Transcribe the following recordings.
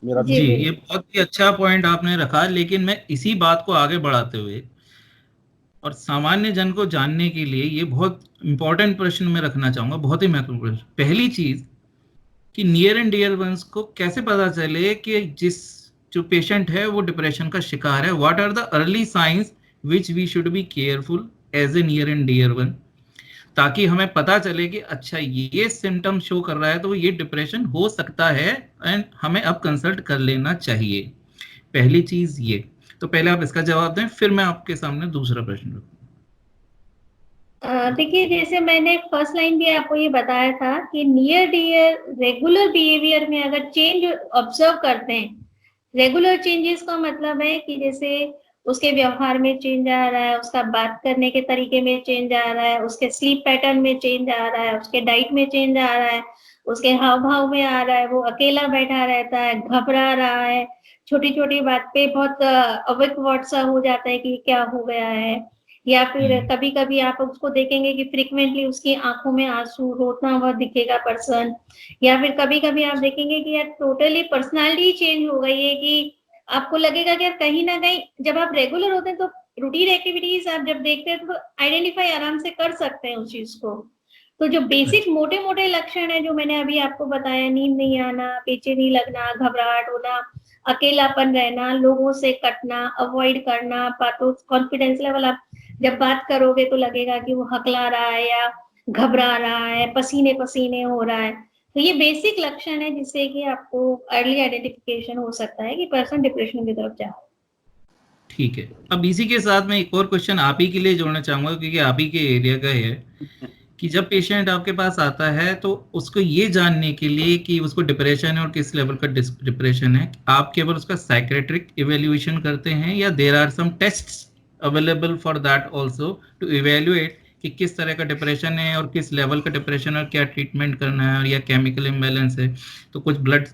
मेरा जी जी, बिल्कुल। ये बहुत ही अच्छा पॉइंट आपने रखा, लेकिन मैं इसी बात को आगे बढ़ाते हुए और सामान्य जन को जानने के लिए ये बहुत इंपॉर्टेंट प्रश्न मैं रखना चाहूंगा, बहुत ही महत्वपूर्ण प्रश्न। पहली चीज कि नियर एंड डियर वंस को कैसे पता चले कि जिस जो पेशेंट है वो डिप्रेशन का शिकार है, what are the early signs which we should be careful as a near and dear one, ताकि हमें पता चले कि अच्छा ये सिम्टम शो कर रहा है तो ये डिप्रेशन हो सकता है एंड हमें अब कंसल्ट कर लेना चाहिए। पहली चीज ये। तो पहले आप इसका जवाब दें, फिर मैं आपके सामने दूसरा प्रश्न रखूँ। देखिए, जैसे मैंने फर्स्ट लाइन भी आपको ये बताया था कि नियर डियर रेगुलर बिहेवियर में अगर चेंज ऑब्जर्व करते हैं, रेगुलर चेंजेस का मतलब है कि जैसे उसके व्यवहार में चेंज आ रहा है, उसका बात करने के तरीके में चेंज आ रहा है, उसके स्लीप पैटर्न में चेंज आ रहा है, उसके डाइट में चेंज आ रहा है, उसके हाव भाव में आ रहा है, वो अकेला बैठा रहता है, घबरा रहा है, छोटी छोटी बात पे बहुत अवकवर्ड सा हो जाता है कि क्या हो गया है, या फिर कभी कभी आप उसको देखेंगे कि फ्रिक्वेंटली उसकी आंखों में आंसू, रोता हुआ दिखेगा पर्सन, या फिर कभी कभी आप देखेंगे कि यार टोटली पर्सनालिटी चेंज हो गई है, कि आपको लगेगा कि यार कहीं ना कहीं जब आप रेगुलर होते हैं तो रूटीन एक्टिविटीज आप जब देखते हैं तो आइडेंटिफाई आराम से कर सकते हैं उस चीज को। तो जो बेसिक अच्छा। मोटे मोटे लक्षण है जो मैंने अभी आपको बताया, नींद नहीं आना, बेचैनी लगना, घबराहट होना, अकेलापन रहना, लोगों से कटना, अवॉइड करना, बातों कॉन्फिडेंस लेवल आप जब बात करोगे तो लगेगा कि वो हकला रहा है या घबरा रहा है, पसीने पसीने हो रहा है, तो ये बेसिक लक्षण है जिससे कि आपको अर्ली आइडेंटिफिकेशन हो सकता है कि पर्सन डिप्रेशन की तरफ जा रहा है। ठीक है, अब इसी के साथ मैं एक और क्वेश्चन आप ही के लिए जोड़ना चाहूंगा, क्योंकि आप ही के एरिया का है कि जब पेशेंट आपके पास आता है तो उसको ये जानने के लिए कि उसको डिप्रेशन है और किस लेवल का डिप्रेशन है, आप केवल उसका साइकेट्रिक इवेल्युएशन करते हैं या there are some tests available for that also to evaluate कि किस तरह का डिप्रेशन है और किस लेवल का डिप्रेशन है और क्या ट्रीटमेंट करना है, या केमिकल इम्बैलेंस है तो कुछ ब्लड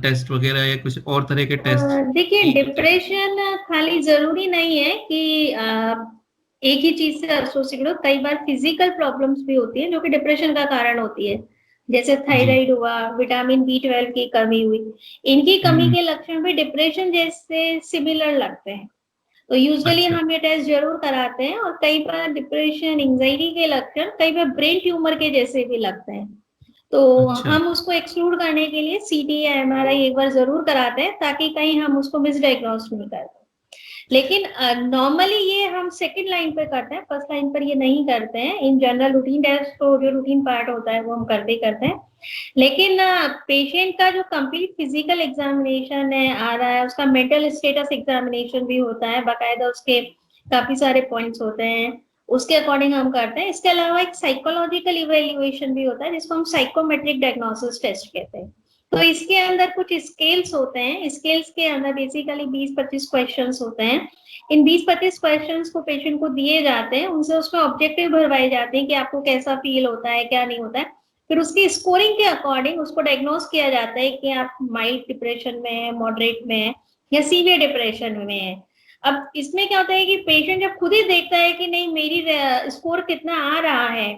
टेस्ट वगैरह या कुछ और तरह के टेस्ट? देखिए, डिप्रेशन खाली जरूरी नहीं है कि एक ही चीज से एसोसिएटेड हो, कई बार फिजिकल प्रॉब्लम्स भी होती है जो कि डिप्रेशन का कारण होती है, जैसे जी। थायराइड हुआ, विटामिन B12 की कमी हुई, इनकी कमी के लक्षण भी डिप्रेशन जैसे सिमिलर लगते हैं। तो यूजुअली अच्छा। हम ये टेस्ट जरूर कराते हैं, और कई बार डिप्रेशन एंजाइटी के लक्षण कई बार ब्रेन ट्यूमर के जैसे भी लगते हैं, तो अच्छा। हम उसको एक्सक्लूड करने के लिए CT या MRI एक बार जरूर कराते हैं ताकि कहीं हम उसको मिसडायग्नोस नहीं करते। लेकिन नॉर्मली ये हम सेकंड लाइन पे करते हैं, फर्स्ट लाइन पर ये नहीं करते हैं। इन जनरल रूटीन टेस्ट तो जो रूटीन पार्ट होता है वो हम करते ही करते हैं, लेकिन पेशेंट का जो कंप्लीट फिजिकल एग्जामिनेशन है आ रहा है, उसका मेंटल स्टेटस एग्जामिनेशन भी होता है, बाकायदा उसके काफी सारे पॉइंट्स होते हैं, उसके अकॉर्डिंग हम करते हैं। इसके अलावा एक साइकोलॉजिकल इवेल्युएशन भी होता है जिसको हम साइकोमेट्रिक डायग्नोसिस टेस्ट कहते हैं। तो इसके अंदर कुछ स्केल्स होते हैं, स्केल्स के अंदर बेसिकली 20-25 क्वेश्चंस होते हैं। इन 20-25 क्वेश्चंस को पेशेंट को दिए जाते हैं, उनसे उसमें ऑब्जेक्टिव भरवाए जाते हैं कि आपको कैसा फील होता है, क्या नहीं होता है। फिर उसकी स्कोरिंग के अकॉर्डिंग उसको डायग्नोस किया जाता है कि आप माइल्ड डिप्रेशन में है, मॉडरेट में है, या सीवियर डिप्रेशन में है। अब इसमें क्या होता है कि पेशेंट जब खुद ही देखता है कि नहीं मेरी स्कोर कितना आ रहा है,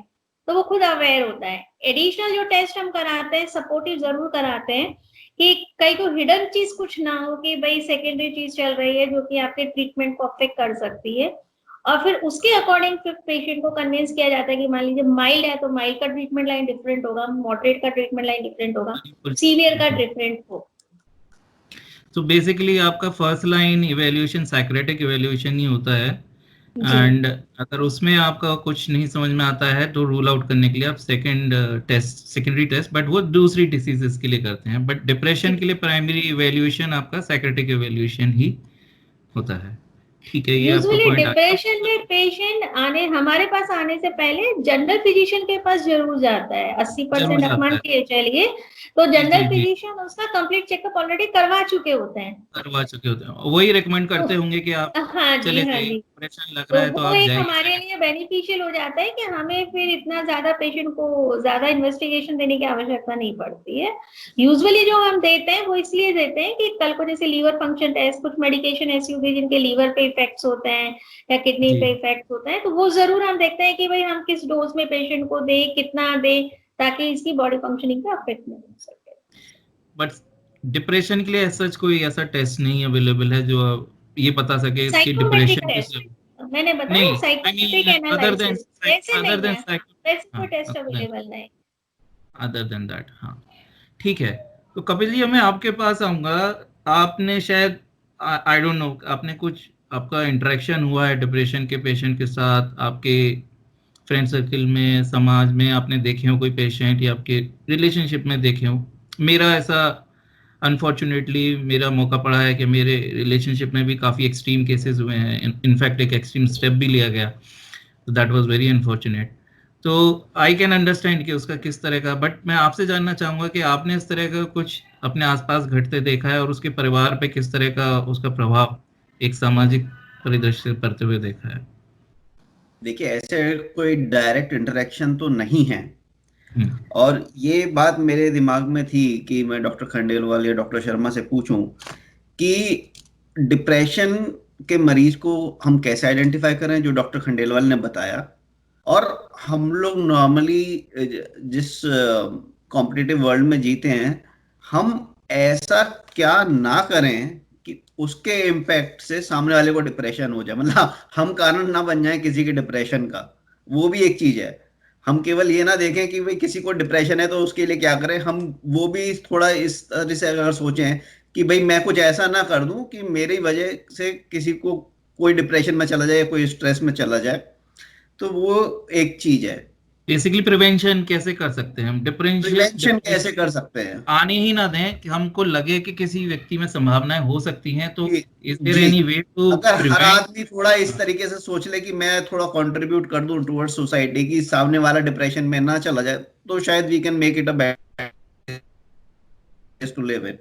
तो वो खुद अवेयर होता है। एडिशनल जो टेस्ट हम कराते हैं, सपोर्टिव जरूर कराते हैं कि कहीं को हिडन चीज कुछ ना हो कि भाई सेकेंडरी चीज चल रही है जो कि आपके ट्रीटमेंट को अफेक्ट कर सकती है, और फिर उसके अकॉर्डिंग फिर पेशेंट को कन्विंस किया जाता है कि मान लीजिए माइल्ड है तो माइल्ड का ट्रीटमेंट लाइन डिफरेंट होगा, मॉडरेट का ट्रीटमेंट लाइन डिफरेंट होगा, सीवियर का डिफरेंट हो। तो बेसिकली आपका first line evaluation psychiatric evaluation ही होता है, जी एंड अगर उसमें आपका कुछ नहीं समझ में आता है तो रूल आउट करने के लिए आप second test, secondary test, but वो दूसरी डिसीजेस के लिए करते हैं, बट डिप्रेशन के लिए प्राइमरी इवेल्युएशन आपका साइक्रेटिक इवेल्युएशन ही होता है। ठीक है, ये आपका यूजुअली पॉइंट आ डिप्रेशन गया। में पेशेंट आने हमारे पास आने से पहले जनरल फिजिशियन के पास जरूर जाता है, 80% जरूर आप मान जाता है। के चलिए। तो जी जनरल जी जी। फिजिशियन उसका कंप्लीट चेकअप ऑलरेडी करवा चुके होते हैं। करवा चुके होते हैं, वही रिकमेंड तो करते होंगे कि आप हाँ जी, चले हाँ जाइए, जी। डिप्रेशन लग तो रहा है तो वो आप एक जाइए हमारे सेकंड। लिए बेनिफिशियल हो जाता है कि हमें फिर इतना ज्यादा पेशेंट को ज्यादा इन्वेस्टिगेशन देने की आवश्यकता नहीं पड़ती है। यूजुअली जो हम देते हैं वो इसलिए देते हैं कि कल को जैसे लीवर फंक्शन टेस्ट, कुछ मेडिकेशन ऐसी होगी जिनके लीवर पे इफेक्ट्स होते हैं या किडनी जी। पे इफेक्ट होता है, तो वो जरूर हम देखते हैं कि भाई हम किस डोज में पेशेंट को दे, कितना दे, ताकि इसकी बॉडी फंक्शनिंग पे अफेक्ट नहीं हो सके। बट डिप्रेशन के लिए सच कोई ऐसा टेस्ट नहीं अवेलेबल है जो ये बता सके कि साइकोमेट्रिक डिप्रेशन किस टेस्ट मैंने बताया, नहीं, आई साइकोमेट्रिक मीन एनालिसिस वैसे अदर नहीं देन है, साइको, वैसे कोई हाँ, टेस्ट अवेलेबल नहीं। अदर देन दैट, हाँ, ठीक है। तो कपिल जी, मैं आपके पास आऊंगा। आपने शायद, आई डोंट नो, आपने कुछ, आपका इंटरेक्शन हुआ है डिप्रेशन के पेशेंट के साथ, आपके फ्रेंड सर्कल में, समाज में आपने देखे हो कोई पेशेंट, या आपके रिलेशनशिप में देखे हो? मेरा ऐसा अनफॉर्चुनेटली मेरा मौका पड़ा है कि मेरे रिलेशनशिप में भी काफ़ी एक्सट्रीम केसेस हुए हैं, इनफैक्ट एक एक्सट्रीम स्टेप भी लिया गया, तो दैट वाज वेरी अनफॉर्चुनेट। तो आई कैन अंडरस्टैंड कि उसका किस तरह का, बट मैं आपसे जानना चाहूंगा कि आपने इस तरह का कुछ अपने आसपास घटते देखा है, और उसके परिवार पे किस तरह का उसका प्रभाव एक सामाजिक परिदृश्य से पड़ते हुए देखा है? देखिए, ऐसे कोई डायरेक्ट इंटरेक्शन तो नहीं है, हम्म, और ये बात मेरे दिमाग में थी कि मैं डॉक्टर खंडेलवाल या डॉक्टर शर्मा से पूछूं कि डिप्रेशन के मरीज को हम कैसे आइडेंटिफाई करें, जो डॉक्टर खंडेलवाल ने बताया। और हम लोग नॉर्मली जिस कॉम्पिटिटिव वर्ल्ड में जीते हैं, हम ऐसा क्या ना करें कि उसके इम्पैक्ट से सामने वाले को डिप्रेशन हो जाए, मतलब हम कारण ना बन जाए किसी के डिप्रेशन का। वो भी एक चीज है। हम केवल ये ना देखें कि भाई किसी को डिप्रेशन है तो उसके लिए क्या करें, हम वो भी थोड़ा इस तरह से अगर सोचें कि भाई मैं कुछ ऐसा ना कर दूं कि मेरी वजह से किसी को कोई डिप्रेशन में चला जाए, कोई स्ट्रेस में चला जाए। तो वो एक चीज है। बेसिकली प्रिवेंशन कैसे कर सकते हैं हम? डिप्रेशन प्रिवेंशन कैसे कर सकते हैं? आने ही ना दें कि हमको लगे कि किसी व्यक्ति में संभावनाएं हो सकती हैं, तो कि इज देयर जी, एनी वे टू अगर हर प्रिवेंट? आदमी थोड़ा इस तरीके से सोच ले कि मैं थोड़ा कंट्रीब्यूट कर दूं टुवर्ड्स सोसाइटी, की सामने वाला डिप्रेशन में ना चला जाए, तो शायद we can make it a better place to live in.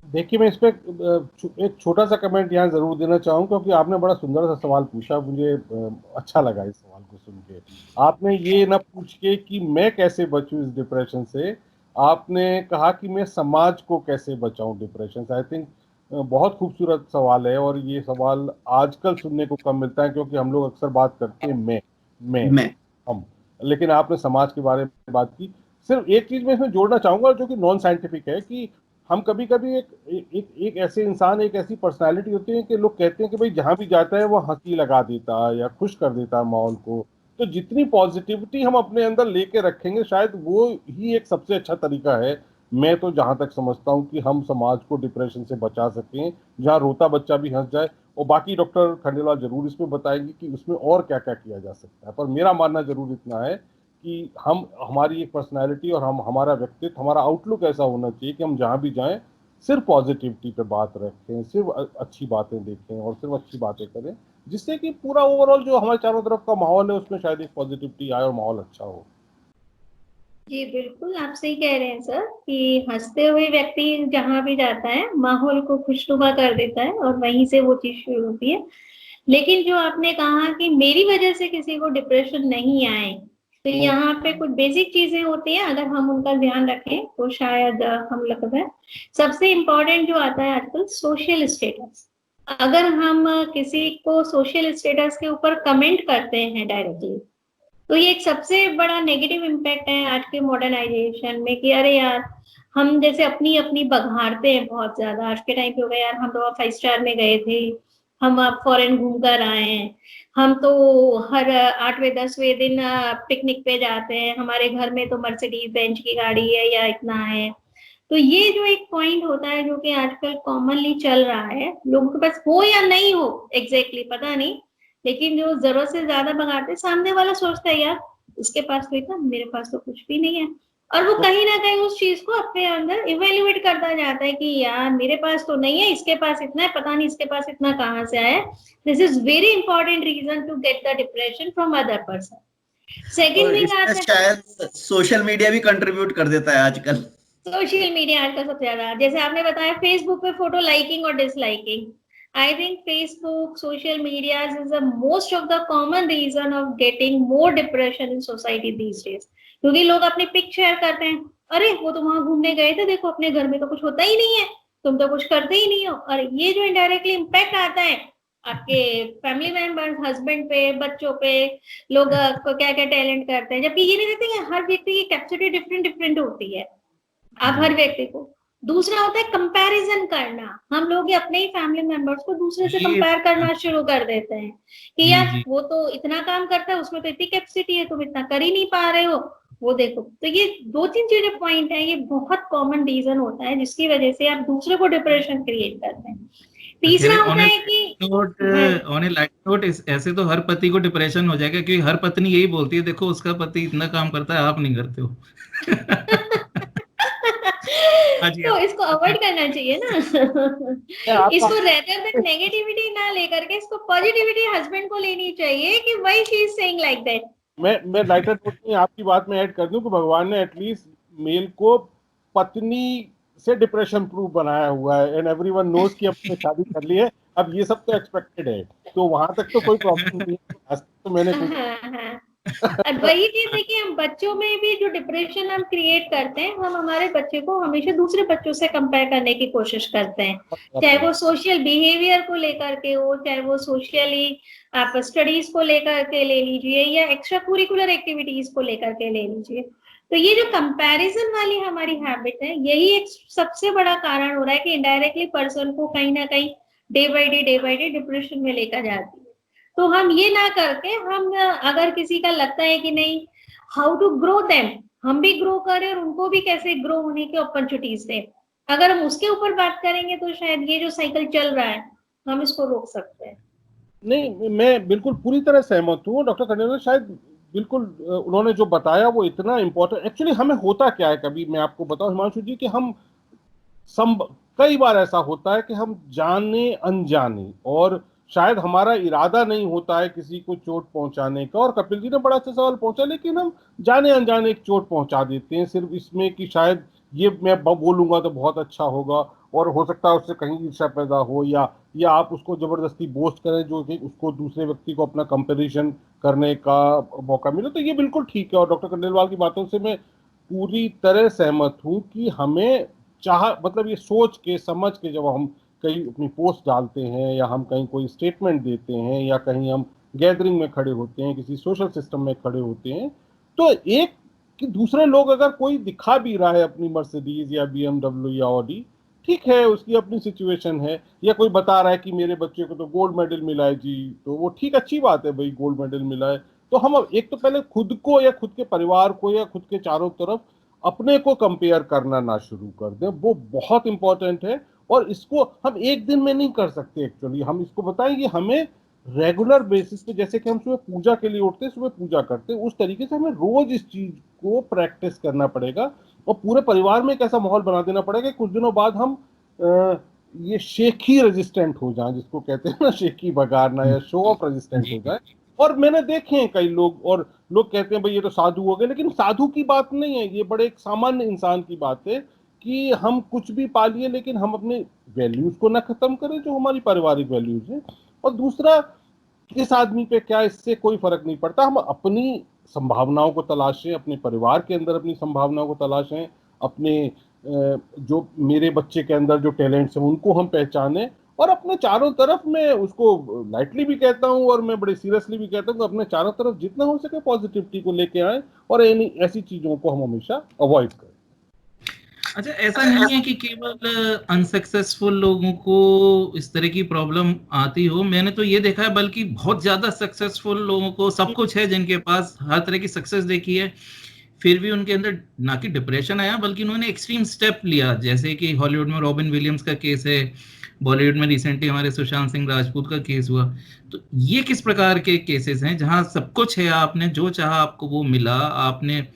देखिए, मैं इस पे एक छोटा सा कमेंट यहाँ जरूर देना चाहूँ, क्योंकि आपने बड़ा सुंदर सा सवाल पूछा। मुझे अच्छा लगा इस सवाल को सुन के। आपने ये ना पूछ के कि मैं कैसे बचूं इस डिप्रेशन से, आपने कहा कि मैं समाज को कैसे बचाऊं डिप्रेशन से। आई थिंक बहुत खूबसूरत सवाल है, और ये सवाल आजकल सुनने को कम मिलता है, क्योंकि हम लोग अक्सर बात करते हैं मैं मैं हम। लेकिन आपने समाज के बारे में बात की। सिर्फ एक चीज मैं इसमें जोड़ना चाहूंगा, जो कि नॉन साइंटिफिक है, कि हम कभी कभी एक ऐसे इंसान, एक ऐसी पर्सनालिटी होती है कि लोग कहते हैं कि भाई जहां भी जाता है वो हंसी लगा देता है या खुश कर देता है माहौल को। तो जितनी पॉजिटिविटी हम अपने अंदर लेके रखेंगे, शायद वो ही एक सबसे अच्छा तरीका है। मैं तो जहां तक समझता हूँ कि हम समाज को डिप्रेशन से बचा सकें, जहां रोता बच्चा भी हंस जाए। और बाकी डॉक्टर खंडेलवाल जरूर इसमें बताएंगे कि उसमें और क्या क्या किया जा सकता है। पर मेरा मानना जरूर इतना है कि हम, हमारी एक पर्सनैलिटी और हमारा व्यक्तित्व, हमारा आउटलुक ऐसा होना चाहिए कि हम जहाँ भी जाएं सिर्फ पॉजिटिविटी पे बात रखें, सिर्फ अच्छी बातें देखें और सिर्फ अच्छी बातें करें, जिससे कि पूरा ओवरऑल जो हमारे चारों तरफ का माहौल है उसमें शायद एक पॉजिटिविटी आए और माहौल अच्छा हो। जी बिल्कुल, आप सही कह रहे हैं सर कि हंसते हुए व्यक्ति जहां भी जाता है माहौल को खुशनुमा कर देता है और वहीं से वो चीज शुरू होती है। लेकिन जो आपने कहा कि मेरी वजह से किसी को डिप्रेशन नहीं आए, तो यहाँ पे कुछ बेसिक चीजें होती हैं, अगर हम उनका ध्यान रखें तो शायद हम लगता है। सबसे इम्पोर्टेंट जो आता है आजकल, सोशल स्टेटस। अगर हम किसी को सोशल स्टेटस के ऊपर कमेंट करते हैं डायरेक्टली, तो ये एक सबसे बड़ा नेगेटिव इम्पैक्ट है आज के मॉडर्नाइजेशन में कि अरे यार, हम जैसे अपनी अपनी बघाड़ते हैं बहुत ज्यादा। आज के टाइम पे हो गया यार, हम तो 5 स्टार में गए थे, हम अब फॉरेन घूम कर आए हैं, हम तो हर 8वें 10वें दिन पिकनिक पे जाते हैं, हमारे घर में तो मर्सिडीज बेंच की गाड़ी है या इतना है। तो ये जो एक पॉइंट होता है जो कि आजकल कॉमनली चल रहा है, लोगों के पास हो या नहीं हो एग्जैक्टली पता नहीं, लेकिन जो जरूरत से ज्यादा भगाते, सामने वाला सोचता है यार इसके पास तो इतना, मेरे पास तो कुछ भी नहीं है। और वो कहीं ना कहीं उस चीज को अपने अंदर इवेल्युएट करता जाता है कि यार मेरे पास तो नहीं है, इसके पास इतना है, पता नहीं इसके पास इतना कहाँ से आया। This is very important reason to get the depression from other person. Second और थिंग इसमें आता है, शायद सोशल मीडिया भी कंट्रीब्यूट कर देता है आजकल। सोशल मीडिया आजकल सबसे ज्यादा, जैसे आपने बताया फेसबुक पे फोटो लाइकिंग और disliking. I think Facebook, social media is the most of the common reason of getting more depression in society these days. क्योंकि लोग अपने पिक शेयर करते हैं, अरे वो तो वहां घूमने गए थे, देखो अपने घर में तो कुछ होता ही नहीं है, तुम तो कुछ करते ही नहीं हो। और ये जो इनडायरेक्टली इम्पैक्ट आता है आपके फैमिली मेंबर्स, हस्बैंड पे, बच्चों पे, लोग को क्या क्या टैलेंट करते हैं, जबकि ये नहीं देखते कि हर व्यक्ति की कैपेसिटी डिफरेंट डिफरेंट होती है। आप हर व्यक्ति को दूसरा होता है कंपैरिजन करना। हम लोग अपने ही फैमिली मेंबर्स को दूसरे से ये कंपेयर करना शुरू कर देते हैं कि जी यार जी वो तो इतना काम करता है, उसमें तो इतनी कैपेसिटी है, तुम इतना कर ही नहीं पा रहे हो, वो देखो। तो ये दो तीन चीजें पॉइंट है, ये बहुत कॉमन रीजन होता है जिसकी वजह से आप दूसरे को डिप्रेशन क्रिएट करते हैं। तीसरा खैर होता है कि हाँ, ऑन ए लाइट नोट ऐसे तो हर पति को डिप्रेशन हो जाएगा, क्योंकि हर पत्नी यही बोलती है, देखो उसका पति इतना काम करता है, आप नहीं करते हो। हाँ जी, तो आप इसको अवॉइड करना चाहिए ना। आपका इसको रेदर देन नेगेटिविटी ना लेकर के इसको पॉजिटिविटी हस्बैंड को लेनी चाहिए कि why she is saying like that. मैं लाइटर नोट में आपकी बात में ऐड कर दूं कि भगवान ने एटलीस्ट मेल को पत्नी से डिप्रेशन प्रूफ बनाया हुआ है, एंड एवरीवन नोज कि अपने शादी कर ली है। अब ये सब तो एक्सपेक्टेड है, तो वहां तक तो कोई प्रॉब्लम नहीं है। आज तक तो मैंने कुछ हाँ हाँ, और वही चीज देखिए, हम बच्चों में भी जो डिप्रेशन हम क्रिएट करते हैं, हम हमारे बच्चे को हमेशा दूसरे बच्चों से कंपेयर करने की कोशिश करते हैं, चाहे वो सोशल बिहेवियर को लेकर के हो, चाहे वो सोशली आप स्टडीज को लेकर के ले लीजिए, या एक्स्ट्रा कुरिकुलर एक्टिविटीज को लेकर के ले लीजिए। तो ये जो कंपैरिजन वाली हमारी हैबिट है, यही एक सबसे बड़ा कारण हो रहा है कि इनडायरेक्टली पर्सन को कहीं ना कहीं डे बाय डे डिप्रेशन में लेकर जाती है। तो हम ये ना करके, हम अगर किसी का लगता है कि नहीं, हाउ टू ग्रो देम, हम भी ग्रो करें और उनको भी कैसे ग्रो होने की अपॉर्चुनिटीज दें, अगर हम उसके ऊपर बात करेंगे तो शायद ये जो साइकिल चल रहा है हम इसको रोक सकते हैं। नहीं, मैं बिल्कुल पूरी तरह सहमत हूँ डॉक्टर खंडेलवाल। शायद बिल्कुल उन्होंने जो बताया वो इतना इम्पोर्टेंट। एक्चुअली हमें होता क्या है, कभी मैं आपको बताऊं हिमांशु जी, कि हम कई बार ऐसा होता है कि हम जाने अनजाने, और शायद हमारा इरादा नहीं होता है किसी को चोट पहुंचाने का, और कपिल जी ने बड़ा अच्छा सवाल पहुंचा, लेकिन हम जाने अनजाने एक चोट पहुंचा देते हैं सिर्फ इसमें कि शायद ये मैं बोलूंगा तो बहुत अच्छा होगा, और हो सकता है उससे कहीं ईर्ष्या पैदा हो, या आप उसको जबरदस्ती बोस्ट करें जो कि उसको दूसरे व्यक्ति को अपना कंपैरिजन करने का मौका मिले। तो ये बिल्कुल ठीक है, और डॉक्टर खंडेलवाल की बातों से मैं पूरी तरह सहमत हूँ कि हमें मतलब ये सोच के समझ के जब हम कहीं अपनी पोस्ट डालते हैं, या हम कहीं कोई स्टेटमेंट देते हैं, या कहीं हम गैदरिंग में खड़े होते हैं, किसी सोशल सिस्टम में खड़े होते हैं, तो एक कि दूसरे लोग अगर कोई दिखा भी रहा है अपनी मर्सिडीज या BMW या ऑडी, ठीक है, उसकी अपनी सिचुएशन है, या कोई बता रहा है कि मेरे बच्चे को तो गोल्ड मेडल मिला है जी, तो वो ठीक, अच्छी बात है भाई, गोल्ड मेडल मिला है। तो हम एक तो पहले खुद को या खुद के परिवार को या खुद के चारों तरफ अपने को कंपेयर करना ना शुरू कर दें, वो बहुत इंपॉर्टेंट है। और इसको हम एक दिन में नहीं कर सकते, एक्चुअली हम इसको बताएंगे, हमें रेगुलर बेसिस पे, जैसे कि हम सुबह पूजा के लिए उठते हैं, सुबह पूजा करते हैं, उस तरीके से हमें रोज इस चीज को प्रैक्टिस करना पड़ेगा, और पूरे परिवार में एक ऐसा माहौल बना देना पड़ेगा। कुछ दिनों बाद हम ये शेखी रेजिस्टेंट हो जाए, जिसको कहते हैं ना शेखी बगाड़ना, या शो ऑफ रेजिस्टेंट हो जाए। और मैंने देखे हैं कई लोग, और लोग कहते हैं भाई ये तो साधु हो गए, लेकिन साधु की बात नहीं है, ये बड़े एक सामान्य इंसान की बात है कि हम कुछ भी पालिए लेकिन हम अपने वैल्यूज को ना खत्म करें, जो हमारी पारिवारिक वैल्यूज हैं। और दूसरा, किस आदमी पे क्या, इससे कोई फर्क नहीं पड़ता, हम अपनी संभावनाओं को तलाशें, अपने परिवार के अंदर अपनी संभावनाओं को तलाशें, अपने जो मेरे बच्चे के अंदर जो टैलेंट्स हैं उनको हम पहचानें, और अपने चारों तरफ, मैं उसको लाइटली भी कहता हूं और मैं बड़े सीरियसली भी कहता हूं, अपने चारों तरफ जितना हो सके पॉजिटिविटी को लेके आए, और ऐसी चीजों को हम हमेशा अवॉइड करें। अच्छा, ऐसा नहीं है कि केवल अनसक्सेसफुल लोगों को इस तरह की प्रॉब्लम आती हो, मैंने तो ये देखा है बल्कि बहुत ज्यादा सक्सेसफुल लोगों को सब कुछ है, जिनके पास हर तरह की सक्सेस देखी है, फिर भी उनके अंदर ना कि डिप्रेशन आया बल्कि उन्होंने एक्सट्रीम स्टेप लिया, जैसे कि हॉलीवुड में रॉबिन विलियम्स का केस है, बॉलीवुड में रिसेंटली हमारे सुशांत सिंह राजपूत का केस हुआ। तो ये किस प्रकार के केसेस हैं जहां सब कुछ है, आपने जो चाहा आपको वो मिला, आपने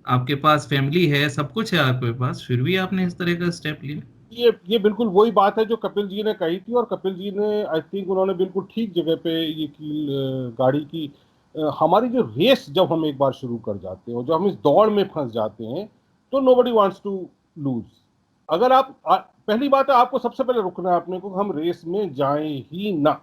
आपके पास फैमिली है, सब कुछ है आपके पास, फिर भी आपने इस तरह का स्टेप लिया? ये बिल्कुल वही बात है जो कपिल जी ने कही थी, और कपिल जी ने, आई थिंक उन्होंने बिल्कुल ठीक जगह पे ये कील गाड़ी की। हमारी जो रेस जब हम एक बार शुरू कर जाते हैं, और जब हम इस दौड़ में फंस जाते हैं, तो नोबडी वांट्स टू लूज। अगर आप पहली बात है, आपको सबसे पहले रुकना है अपने को, हम रेस में जाएं ही ना।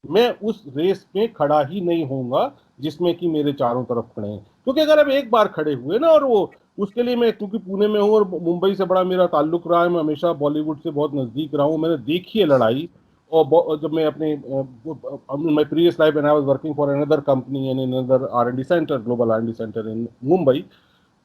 मैं उस रेस में खड़ा ही नहीं होऊंगा जिसमें कि मेरे चारों तरफ खड़े हैं, क्योंकि अगर अब एक बार खड़े हुए ना, और वो उसके लिए मैं, क्योंकि पुणे में हूँ और मुंबई से बड़ा मेरा ताल्लुक रहा है, मैं हमेशा बॉलीवुड से बहुत नजदीक रहा हूँ, मैंने देखी है लड़ाई। और जब मैं अपने my previous life when I was working for another company in another R&D centre, global R&D centre in Mumbai,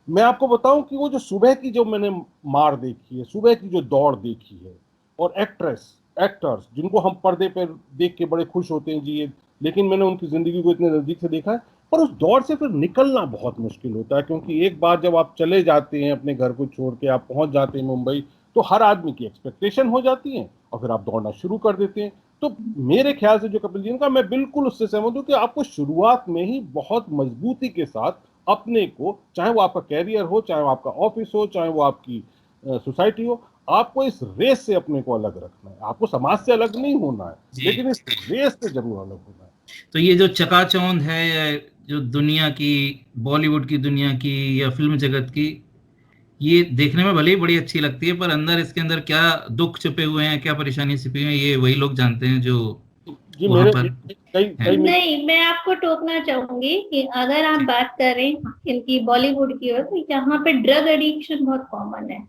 मैं आपको बताऊं कि वो जो सुबह की जो मैंने मार देखी है, सुबह की जो दौड़ देखी है, और एक्टर्स जिनको हम पर्दे पर देख के बड़े खुश होते हैं जी ये, लेकिन मैंने उनकी जिंदगी को इतने नजदीक से देखा है, पर उस दौड़ से फिर निकलना बहुत मुश्किल होता है, क्योंकि एक बार जब आप चले जाते हैं अपने घर को छोड़ के, आप पहुंच जाते हैं मुंबई, तो हर आदमी की एक्सपेक्टेशन हो जाती है और फिर आप दौड़ना शुरू कर देते हैं। तो मेरे ख्याल से जो कपिल जी ने कहा, मैं बिल्कुल उससे सहमत हूं कि आपको शुरुआत में ही बहुत मजबूती के साथ अपने को, चाहे वो आपका कैरियर हो, चाहे वो आपका ऑफिस हो, चाहे वो आपकी सोसाइटी हो, आपको इस रेस से अपने को अलग रखना है। आपको समाज से अलग नहीं होना है, लेकिन इस रेस से जरूर अलग होना है। तो ये जो चकाचौंध है, या जो दुनिया की, बॉलीवुड की दुनिया की या फिल्म जगत की, ये देखने में भले ही बड़ी अच्छी लगती है, पर अंदर इसके अंदर क्या दुख छुपे हुए हैं, क्या परेशानी छुपी हुई है, ये वही लोग जानते हैं जो जी वहां मेरे पर कई नहीं, मैं आपको टोकना चाहूंगी कि अगर आप बात करें इनकी बॉलीवुड की ओर, तो यहाँ पे ड्रग एडिक्शन बहुत कॉमन है।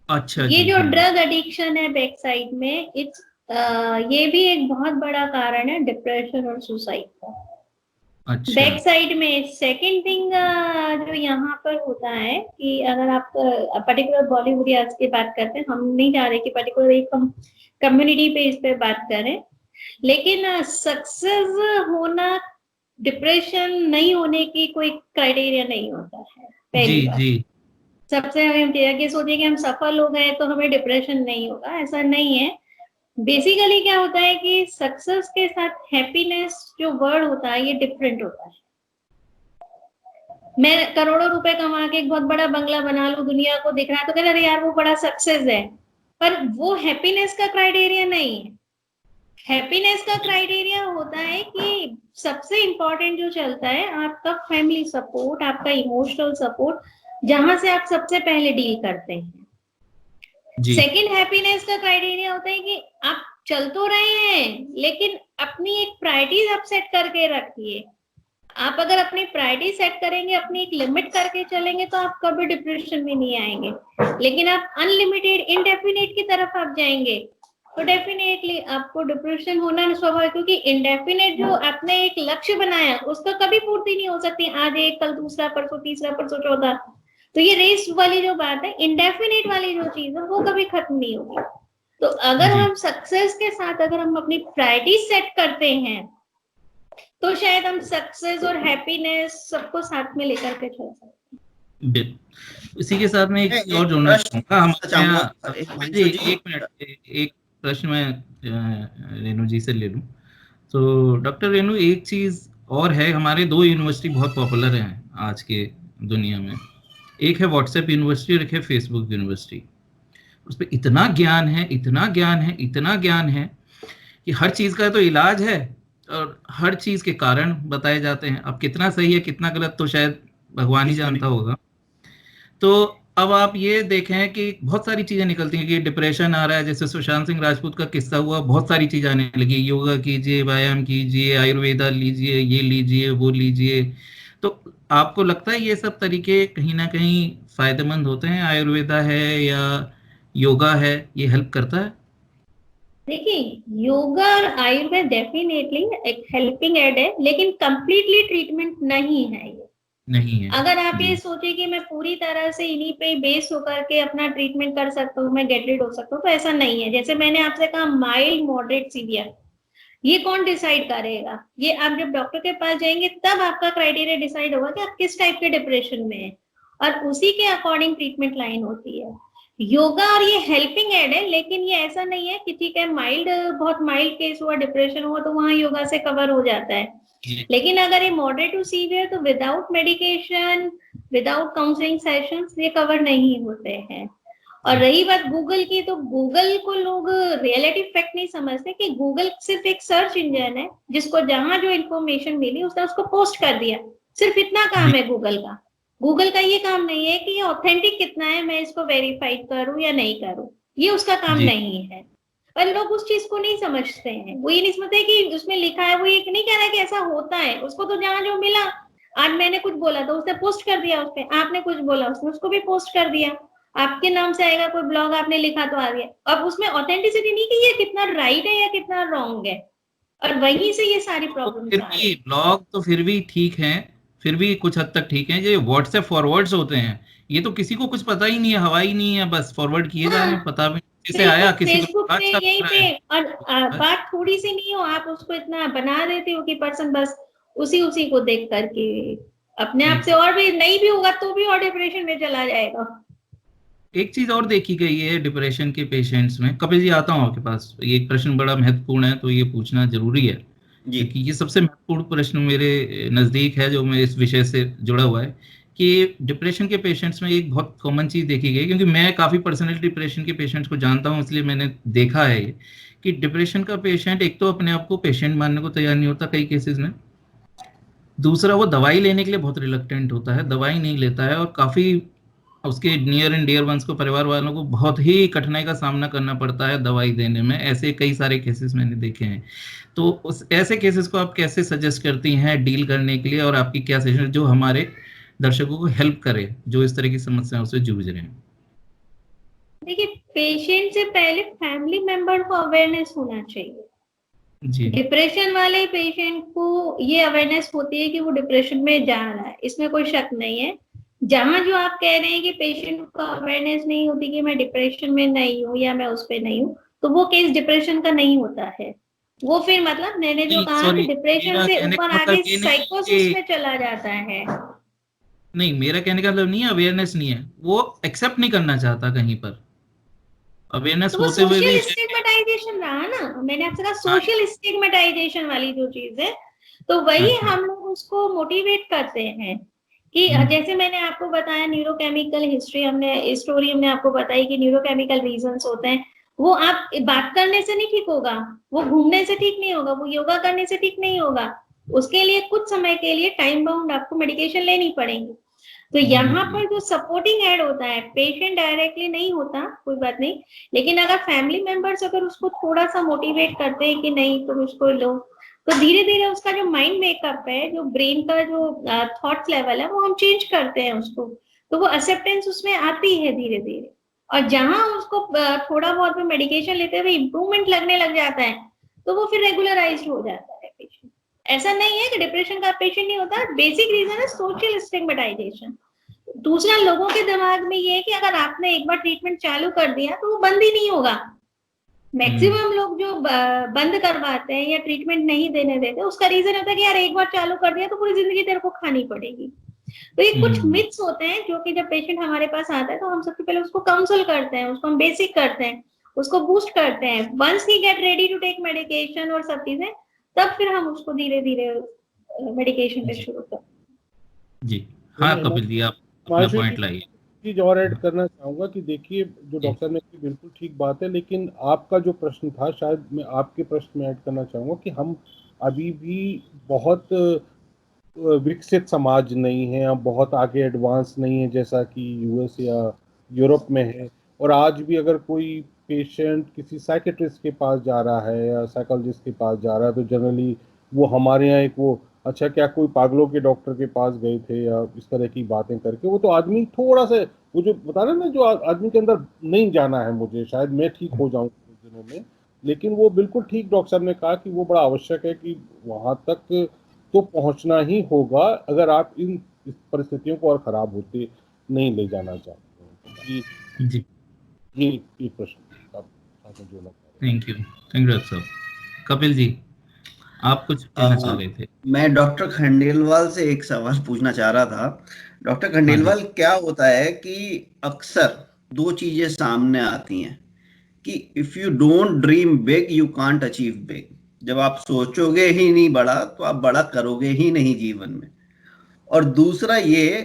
अच्छा ये जी, जो ड्रग एडिक्शन है बैक साइड में, ये भी एक बहुत बड़ा कारण है डिप्रेशन और सुसाइड का। अच्छा बैक साइड में सेकंड थिंग जो यहाँ पर होता है कि अगर आप पर्टिकुलर बॉलीवुड या की बात करते हैं, हम नहीं चाह रहे कि पर्टिकुलर एक कम्युनिटी पे इस पे बात करें, लेकिन सक्सेस होना डिप्रेशन नहीं होने की कोई क्राइटेरिया नहीं होता है। पहली जी बात, जी सबसे हम ये सोचिए कि हम सफल हो गए तो हमें डिप्रेशन नहीं होगा, ऐसा नहीं है। बेसिकली क्या होता है कि सक्सेस के साथ हैप्पीनेस जो वर्ड होता है ये डिफरेंट होता है। मैं करोड़ों रुपए कमा के एक बहुत बड़ा बंगला बना लूं, दुनिया को दिख रहा है, तो कहते अरे यार वो बड़ा सक्सेस है, पर वो हैप्पीनेस का क्राइटेरिया नहीं है। हैप्पीनेस का क्राइटेरिया होता है कि सबसे इंपॉर्टेंट जो चलता है आपका फैमिली सपोर्ट, आपका इमोशनल सपोर्ट, जहां से आप सबसे पहले डील करते हैं। सेकंड हैप्पीनेस का क्राइटेरिया होता है कि आप चल तो रहे हैं, लेकिन अपनी एक प्रायोरिटीज आप सेट करके रखिए। आप अगर अपनी प्रायोरिटी सेट करेंगे, अपनी एक लिमिट करके चलेंगे, तो आप कभी डिप्रेशन में नहीं आएंगे। लेकिन आप अनलिमिटेड इनडेफिनेट की तरफ आप जाएंगे तो डेफिनेटली आपको डिप्रेशन होना स्वाभाविक, क्योंकि इनडेफिनेट जो आपने एक लक्ष्य बनाया उसका कभी पूर्ति नहीं हो सकती। आज एक, कल दूसरा, परसों तीसरा, परसों चौथा। तो ये रेस वाली जो बात है, इंडेफिनेट वाली जो चीज है, वो कभी खत्म नहीं होगी। तो अगर हम सक्सेस के साथ अगर हम अपनी प्रायोरिटी सेट करते हैं, तो शायद हम सक्सेस और हैप्पीनेस सबको साथ में लेकर के चल सकते हैं। इसी के साथ में एक चीज और जोड़ना चाहूंगा। एक मिनट, एक प्रश्न मैं रेणु जी से ले लूं। तो डॉक्टर रेणु, एक चीज और है, हमारे दो यूनिवर्सिटी बहुत पॉपुलर हैं आज के दुनिया में। एक है व्हाट्सएप यूनिवर्सिटी और एक है फेसबुक यूनिवर्सिटी। उस पर इतना ज्ञान है, इतना ज्ञान है, इतना ज्ञान है कि हर चीज का तो इलाज है और हर चीज के कारण बताए जाते हैं। अब कितना सही है कितना गलत तो शायद भगवान ही जानता होगा। तो अब आप ये देखें कि बहुत सारी चीजें निकलती हैं कि डिप्रेशन आ रहा है, जैसे सुशांत सिंह राजपूत का किस्सा हुआ, बहुत सारी चीजें आने लगी, योगा कीजिए, व्यायाम कीजिए, आयुर्वेदा लीजिए, ये लीजिए, वो लीजिए। तो आपको लगता है ये सब तरीके कहीं ना कहीं फायदेमंद होते हैं? आयुर्वेदा है या योगा है, ये हेल्प करता है? देखिए, योगा और आयुर्वेद डेफिनेटली एक हेल्पिंग एड है, लेकिन कंप्लीटली ट्रीटमेंट नहीं है ये। नहीं है। अगर आप ये सोचे कि मैं पूरी तरह से इन्हीं पे बेस होकर के अपना ट्रीटमेंट कर सकता हूँ, मैं गेट रिड हो सकता हूँ, तो ऐसा नहीं है। जैसे मैंने आपसे कहा माइल्ड, मॉडरेट, सीवियर, ये कौन डिसाइड करेगा? ये आप जब डॉक्टर के पास जाएंगे तब आपका क्राइटेरिया डिसाइड होगा कि आप किस टाइप के डिप्रेशन में है, और उसी के अकॉर्डिंग ट्रीटमेंट लाइन होती है। योगा और ये हेल्पिंग एड है, लेकिन ये ऐसा नहीं है कि ठीक है माइल्ड, बहुत माइल्ड केस हुआ, डिप्रेशन हुआ, तो वहां योगा से कवर हो जाता है। लेकिन अगर ये मॉडरेट टू सीवियर, तो without medication, without counselling sessions ये कवर नहीं होते हैं। और रही बात गूगल की, तो गूगल को लोग रियलिटी फैक्ट नहीं समझते कि गूगल सिर्फ एक सर्च इंजन है, जिसको जहां जो इन्फॉर्मेशन मिली उसने उसको पोस्ट कर दिया। सिर्फ इतना काम है गूगल का। गूगल का ये काम नहीं है कि ये ऑथेंटिक कितना है, मैं इसको वेरीफाइड करूं या नहीं करूं, ये उसका काम नहीं है। पर लोग उस चीज को नहीं समझते हैं। वो ये नहीं समझते कि उसमें लिखा है, वो ये नहीं कह रहा है कि ऐसा होता है। उसको तो जहां जो मिला, आज मैंने कुछ बोला तो उसने पोस्ट कर दिया, उस पर आपने कुछ बोला उसने उसको भी पोस्ट कर दिया, आपके नाम से आएगा कोई ब्लॉग आपने लिखा तो आ गया। अब उसमें ऑथेंटिसिटी नहीं कि ये कितना राइट है या कितना रॉन्ग है, और वहीं से ये सारी प्रॉब्लम आ रही है। ब्लॉग तो फिर भी ठीक है, फिर भी कुछ हद तक ठीक है। जो व्हाट्सएप फॉरवर्ड्स होते हैं, ये तो किसी को कुछ पता ही नहीं है, हवा ही नहीं है, बस फॉरवर्ड किए जा रहे हैं, पता भी किसी से आया, किसी को फेसबुक पे अच्छा लग यहीं रहा पे, है। और बात थोड़ी सी नहीं हो, आप उसको इतना बना देते हो कि पर्सन बस उसी को देख करके अपने आप से, और भी नहीं भी होगा तो भी और डिप्रेशन में चला जाएगा। एक चीज और देखी गई है डिप्रेशन के पेशेंट्स में, कपिल जी आता हूँ आपके पास, ये एक प्रश्न बड़ा महत्वपूर्ण है, तो ये पूछना जरूरी है, जी क्योंकि ये सबसे महत्वपूर्ण प्रश्न मेरे नजदीक है, जो मैं इस विषय से जुड़ा हुआ है, कि डिप्रेशन के पेशेंट्स में एक बहुत कॉमन चीज देखी गई, क्योंकि मैं काफी पर्सनली डिप्रेशन के पेशेंट्स को जानता हूँ, इसलिए मैंने देखा है ये, कि डिप्रेशन का पेशेंट एक तो अपने आप को पेशेंट मानने को तैयार नहीं होता कई केसेस में, दूसरा वो दवाई लेने के लिए बहुत रिलक्टेंट होता है, दवाई नहीं लेता है, और काफी उसके नियर एंड डियर वंस को, परिवार वालों को बहुत ही कठिनाई का सामना करना पड़ता है दवाई देने में। ऐसे कई सारे केसेस मैंने देखे हैं। तो उस ऐसे केसेस को आप कैसे सजेस्ट करती हैं डील करने के लिए, और आपकी क्या सजेशन जो हमारे दर्शकों को हेल्प करे जो इस तरह की समस्याओं से जूझ रहे हैं? देखिए, पेशेंट से पहले फैमिली मेंबर को अवेयरनेस होना चाहिए। जी डिप्रेशन वाले पेशेंट को ये अवेयरनेस होती है कि वो डिप्रेशन में जा रहा है, इसमें कोई शक नहीं है। जहां जो आप कह रहे हैं कि पेशेंट को अवेयरनेस नहीं होती कि मैं डिप्रेशन में नहीं हूँ या मैं उस पे नहीं हूँ, तो वो केस डिप्रेशन का नहीं होता है। वो फिर मतलब मैंने जो नहीं, कहा कि सॉरी, डिप्रेशन मेरा से कहने ऊपर का मतलब आगे ये नहीं साइकोसिस कि, में चला जाता है। नहीं, मेरा कहने का मतलब नहीं है अवेयरनेस नहीं है, वो एक्सेप्ट नहीं करना चाहता कहीं पर, अवेयरनेस तो वो होते हुए भी सोशल स्टिग्मेटाइजेशन रहा ना, मैंने आपसे कहा हाँ। सोशल स्टिग्मेटाइजेशन वाली जो चीज है, तो वही अच्छा। हम लोग उसको मोटिवेट करते हैं कि जैसे मैंने आपको बताया न्यूरोकेमिकल हिस्ट्री, हमने स्टोरी हमने आपको बताई कि न्यूरोकेमिकल रीजंस होते हैं। वो आप बात करने से नहीं ठीक होगा, वो घूमने से ठीक नहीं होगा, वो योगा करने से ठीक नहीं होगा, उसके लिए कुछ समय के लिए टाइम बाउंड आपको मेडिकेशन लेनी पड़ेगी। तो यहाँ पर जो सपोर्टिंग एड होता है, पेशेंट डायरेक्टली नहीं होता, कोई बात नहीं, लेकिन अगर फैमिली मेंबर्स अगर उसको थोड़ा सा मोटिवेट करते हैं कि नहीं तुम इसको लो, तो धीरे धीरे उसका जो माइंड मेकअप है, जो ब्रेन का जो थॉट्स लेवल है, वो हम चेंज करते हैं उसको, तो वो एक्सेप्टेंस उसमें आती है धीरे धीरे। और जहां उसको थोड़ा बहुत भी मेडिकेशन लेते हुए इम्प्रूवमेंट लगने लग जाता है, तो वो फिर रेगुलराइज हो जाता है पेशेंट। ऐसा नहीं है कि डिप्रेशन का पेशेंट नहीं होता, बेसिक रीजन है सोशल स्टिग्मेटाइजेशन। दूसरा, लोगों के दिमाग में ये है कि अगर आपने एक बार ट्रीटमेंट चालू कर दिया तो वो बंद ही नहीं होगा। मैक्सिमम लोग जो बंद करवाते हैं या ट्रीटमेंट नहीं देने देते, उसका रीजन होता है कि यार एक बार चालू कर दिया तो पूरी जिंदगी तेरे को खानी पड़ेगी। तो ये कुछ मिथ्स होते हैं जो कि जब पेशेंट हमारे पास आता है तो हम सबसे पहले उसको काउंसल करते हैं, उसको हम बेसिक करते हैं, उसको बूस्ट करते हैं। Once he get ready to take medication और सब चीजें, तब फिर हम उसको धीरे धीरे मेडिकेशन पे शुरू करते हैं। जी हाँ कपिल जी, आप अपना पॉइंट लाइए। चीज और ऐड करना चाहूंगा कि देखिए, जो डॉक्टर साहब ने की बिल्कुल ठीक बात है, लेकिन आपका जो प्रश्न था, शायद मैं आपके प्रश्न में ऐड करना चाहूंगा कि हम अभी भी बहुत विकसित समाज नहीं है, हम बहुत आगे एडवांस नहीं है जैसा कि यूएस या यूरोप में है। और आज भी अगर कोई पेशेंट किसी साइकेट्रिस्ट के पास जा रहा है या साइकोलॉजिस्ट के पास जा रहा है, तो जनरली वो हमारे यहाँ एक वो, अच्छा क्या कोई पागलों के डॉक्टर के पास गए थे या इस तरह की बातें करके, वो तो आदमी थोड़ा सा, वो जो बता रहे ना, जो आदमी के अंदर नहीं जाना है, मुझे शायद मैं ठीक हो जाऊं कुछ दिनों में, लेकिन वो बिल्कुल ठीक डॉक्टर साहब ने कहा कि वो बड़ा आवश्यक है कि वहां तक तो पहुंचना ही होगा अगर आप इन परिस्थितियों को और खराब होते नहीं ले जाना चाहते हैं। जी ये एक प्रश्न आप साथ में जोड़ना चाह रहे थैंक यू डॉक्टर साहब। कपिल जी, आप कुछ कहना चाह रहे थे? मैं डॉक्टर खंडेलवाल से एक सवाल पूछना चाह रहा था। डॉक्टर हाँ जी। खंडेलवाल, क्या होता है कि अक्सर दो चीजें सामने आती हैं कि if you don't dream big you can't achieve big. जब आप सोचोगे ही नहीं बड़ा तो आप बड़ा करोगे ही नहीं जीवन में। और दूसरा ये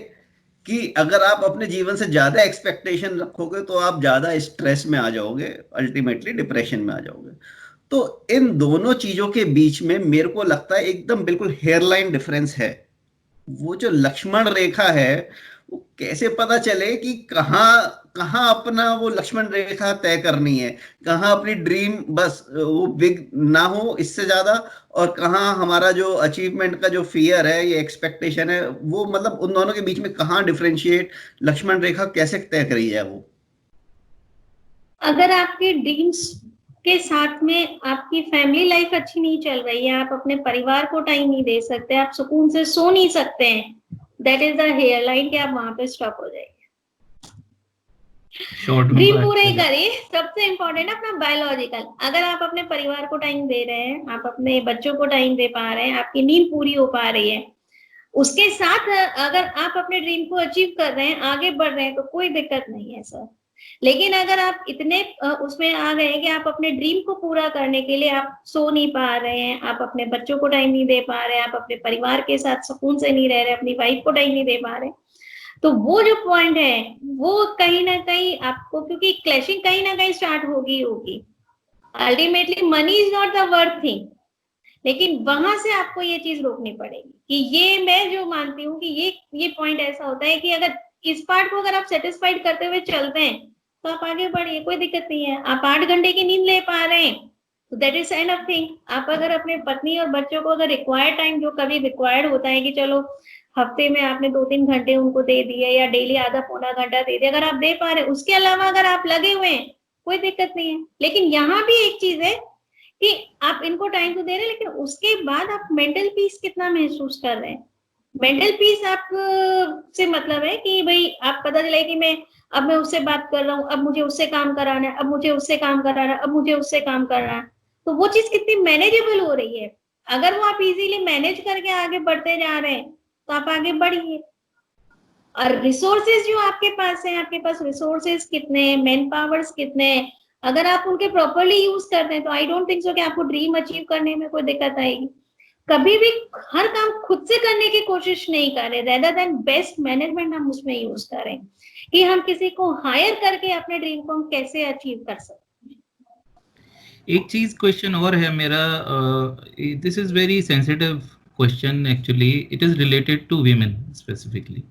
कि अगर आप अपने जीवन से ज्यादा एक्सपेक्टेशन रखोगे तो आप ज्यादा स्ट्रेस में आ जाओगे, अल्टीमेटली डिप्रेशन में आ जाओगे। तो इन दोनों चीजों के बीच में मेरे को लगता है एकदम बिल्कुल हेयरलाइन डिफरेंस है। वो जो लक्ष्मण रेखा है, वो कैसे पता चले कि कहाँ कहाँ अपना वो लक्ष्मण रेखा तय करनी है, कहाँ अपनी ड्रीम बस वो बिग ना हो इससे ज्यादा, और कहाँ हमारा जो अचीवमेंट का जो फियर है, ये एक्सपेक्टेशन है, वो मतलब उन दोनों के बीच में कहाँ डिफरेंशिएट, लक्ष्मण रेखा कैसे तय करी जाए वो। अगर आपके ड्रीम्स के साथ में आपकी फैमिली लाइफ अच्छी नहीं चल रही है, आप अपने परिवार को टाइम नहीं दे सकते, आप सुकून से सो नहीं सकते हैं, that is the hair line कि आप वहां पे स्टॉप हो जाएंगे। ड्रीम पूरे ही करिए। सबसे इम्पोर्टेंट है अपना बायोलॉजिकल। अगर आप अपने परिवार को टाइम दे रहे हैं, आप अपने बच्चों को टाइम दे पा रहे हैं, आपकी नींद पूरी हो पा रही है, उसके साथ अगर आप अपने ड्रीम को अचीव कर रहे हैं, आगे बढ़ रहे हैं, तो कोई दिक्कत नहीं है सर। लेकिन अगर आप इतने उसमें आ गए कि आप अपने ड्रीम को पूरा करने के लिए आप सो नहीं पा रहे हैं, आप अपने बच्चों को टाइम नहीं दे पा रहे हैं, आप अपने परिवार के साथ सुकून से नहीं रह रहे, अपनी वाइफ को टाइम नहीं दे पा रहे, तो वो जो पॉइंट है वो कहीं ना कहीं आपको, क्योंकि क्लैशिंग कहीं ना कहीं स्टार्ट होगी। Ultimately money is not the worth thing, लेकिन वहां से आपको ये चीज रोकनी पड़ेगी कि ये मैं जो मानती हूँ कि ये पॉइंट ऐसा होता है कि अगर इस पार्ट को अगर आप सेटिस्फाइड करते हुए चलते हैं तो आप आगे बढ़िए, कोई दिक्कत नहीं है। आप 8 घंटे की नींद ले पा रहे हैं तो दैट इज एनफ थिंग। आप अगर अपने पत्नी और बच्चों को अगर रिक्वायर्ड टाइम, जो कभी रिक्वायर्ड होता है कि चलो हफ्ते में आपने 2-3 घंटे उनको दे दिए या डेली आधा पौना घंटा दे दिया, अगर आप दे पा रहे हैं, उसके अलावा अगर आप लगे हुए हैं, कोई दिक्कत नहीं है। लेकिन यहाँ भी एक चीज है कि आप इनको टाइम तो दे रहे हैं, लेकिन उसके बाद आप मेंटल पीस कितना महसूस कर रहे हैं। मेंटल पीस आप से मतलब है कि भाई आप पता चला कि अब मैं उससे बात कर रहा हूँ, अब मुझे उससे काम कराना है, अब मुझे उससे काम कराना है, अब मुझे उससे काम करना है, तो वो चीज कितनी मैनेजेबल हो रही है। अगर वो आप इजीली मैनेज करके आगे बढ़ते जा रहे हैं तो आप आगे बढ़िए। और रिसोर्सेज जो आपके पास है, आपके पास रिसोर्सेज कितने हैं, मैन पावर्स कितने हैं, अगर आप उनके प्रॉपरली यूज करते हैं तो आई डोंट थिंक सो कि आपको ड्रीम अचीव करने में कोई दिक्कत आएगी। कभी भी हर काम खुद से करने की कोशिश नहीं करें, रेदर देन बेस्ट मैनेजमेंट हम उसमें यूज करें कि हम किसी को हायर करके अपने ड्रीम को हम कैसे अचीव कर सकते हैं। एक चीज क्वेश्चन और है मेरा, this is very sensitive question, actually it is related to women specifically.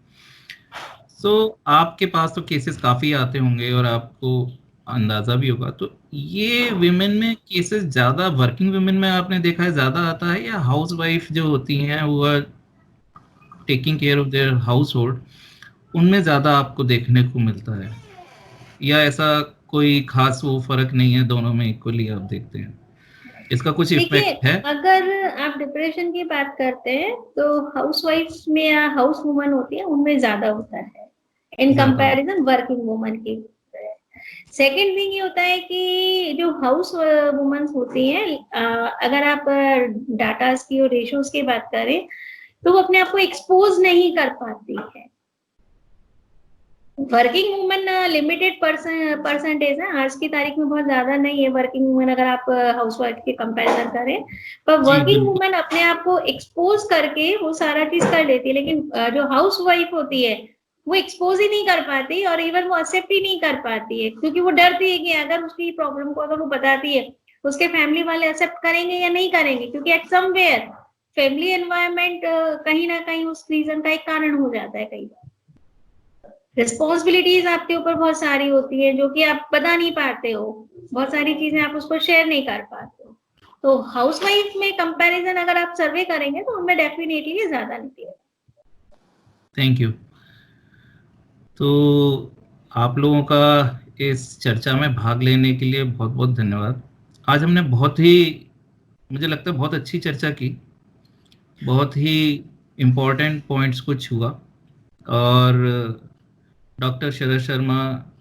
So आपके पास तो केसेस काफी आते होंगे और आपको अंदाजा भी होगा, तो ये विमेन में केसेस ज्यादा वर्किंग विमेन में आपने देखा है ज्यादा आता है, या हाउसवाइफ जो होती हैं वो are taking care of their household, उनमें ज्यादा आपको देखने को मिलता है, या ऐसा कोई खास वो फर्क नहीं है, दोनों में इक्वली आप देखते हैं? इसका कुछ इफेक्ट है? अगर आप डिप्रेशन की बात करते हैं तो हाउसवाइफ में या हाउस वुमन होती है उनमें ज्यादा होता है इन कंपैरिजन वर्किंग वुमन की। सेकेंड थिंग ये होता है कि जो हाउस वुमन होती हैं, अगर आप डाटास की और रेशियोज की बात करें तो वो अपने आप को एक्सपोज नहीं कर पाती है। वर्किंग वुमन लिमिटेड परसेंटेज है, आज की तारीख में बहुत ज्यादा नहीं है वर्किंग वुमन अगर आप हाउसवाइफ के कंपैरिजन करें, पर वर्किंग वुमन अपने आप को एक्सपोज करके वो सारा चीज कर लेती है। लेकिन जो हाउसवाइफ होती है वो एक्सपोज ही नहीं कर पाती और इवन वो एक्सेप्ट ही नहीं कर पाती है, क्योंकि वो डरती है कि अगर उसकी प्रॉब्लम को अगर वो बताती है उसके फैमिली वाले एक्सेप्ट करेंगे या नहीं करेंगे, क्योंकि एट समवेयर फैमिली एनवायरनमेंट कहीं ना कहीं उस रीजन का एक कारण हो जाता है। कई बार रिस्पॉन्सिबिलिटीज आपके ऊपर बहुत सारी होती है जो कि आप बता नहीं पाते हो, बहुत सारी चीजें आप उसको शेयर नहीं कर पाते हो। तो हाउसवाइफ में कंपैरिजन अगर आप सर्वे करेंगे तो उनमें डेफिनेटली ज्यादा निकलेगा। Thank you. तो आप लोगों का इस चर्चा में भाग लेने के लिए बहुत बहुत धन्यवाद। आज हमने बहुत ही, मुझे लगता है बहुत अच्छी चर्चा की, बहुत ही इम्पोर्टेंट पॉइंट्स को छुआ, और डॉक्टर शरद शर्मा,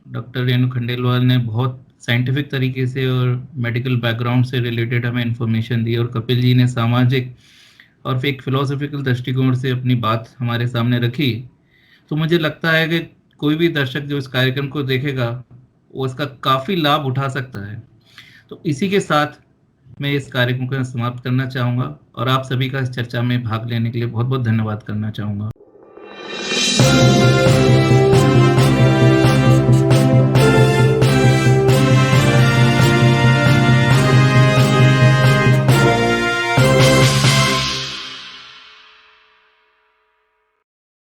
डॉक्टर रेणु खंडेलवाल ने बहुत साइंटिफिक तरीके से और मेडिकल बैकग्राउंड से रिलेटेड हमें इन्फॉर्मेशन दी, और कपिल जी ने सामाजिक और एक फिलोसॉफिकल दृष्टिकोण से अपनी बात हमारे सामने रखी। तो मुझे लगता है कि कोई भी दर्शक जो इस कार्यक्रम को देखेगा वो इसका काफ़ी लाभ उठा सकता है। तो इसी के साथ मैं इस कार्यक्रम को समाप्त करना चाहूँगा और आप सभी का इस चर्चा में भाग लेने के लिए बहुत बहुत धन्यवाद करना चाहूँगा।